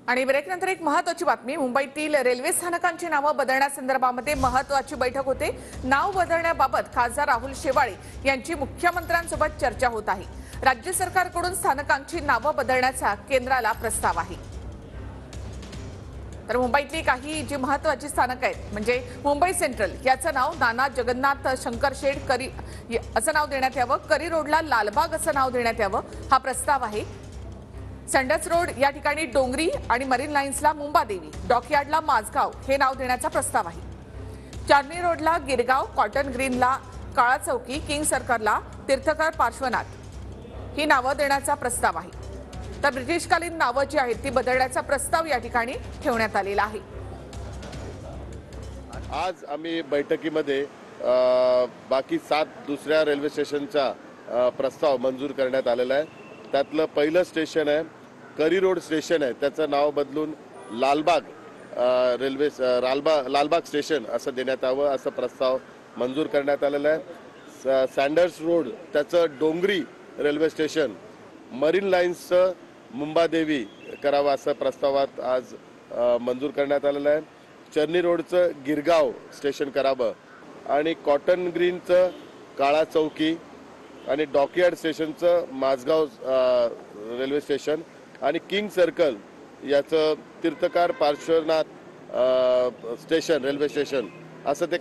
आणि ब्रेकनंतर एक महत्त्वाची बातमी। मुंबईतील रेल्वे स्थानकांची नावे बदलण्यासंदर्भामध्ये महत्त्वाची बैठक होते। नाव बदलण्याबाबत खासदार राहुल शेवाळे यांची मुख्यमंत्र्यांसोबत चर्चा होत आहे। राज्य सरकारकडून स्थानकांची नावे बदलण्याचा केंद्राला प्रस्ताव आहे। तर मुंबईतली काही जी महत्त्वाची स्थानक आहेत म्हणजे मुंबई सेंट्रल याचं नाव नाना जगन्नाथ शंकरशेठ करी असं नाव देण्यात यावं। करी रोडला लालबाग असं नाव देण्यात यावं हा प्रस्ताव आहे। संडस रोड या ठिकाणी डोंगरी आणि मरीन लाईन्सला मुंबादेवी, डॉकयार्डला माझगाव हे नाव देण्याचा प्रस्ताव आहे। चांदणी रोडला गिरगाव, कॉटन ग्रीनला काळा चौकी, किंग सर्कलला तीर्थकर पार्श्वनाथ ही नावे देण्याचा प्रस्ताव आहे। तर ब्रिटिशकालीन नावे जी आहेत ती बदलण्याचा प्रस्ताव या ठिकाणी ठेवण्यात आलेला आहे। आज आम्ही बैठकीमध्ये बाकी 7 दुसऱ्या रेल्वे स्टेशनचा प्रस्ताव मंजूर करण्यात आलेला आहे। त्यातलं पहिलं स्टेशन आहे करी रोड स्टेशन आहे, त्याचं नाव बदलून लालबाग लालबाग स्टेशन असं देण्यात यावं असं प्रस्ताव मंजूर करण्यात आलेला आहे। सँडर्स रोड त्याचं डोंगरी रेल्वे स्टेशन, मरीन लाईन्सचं मुंबादेवी करावं असं प्रस्तावात आज मंजूर करण्यात आलेलं आहे। चर्नी रोडचं गिरगाव स्टेशन करावं आणि कॉटन ग्रीनचं काळा चौकी आणि डॉकयार्ड स्टेशनचं माझगाव रेल्वे स्टेशन आणि किंग सर्कल याचं तीर्थकार पार्श्वनाथ स्टेशन रेल्वे स्टेशन असं ते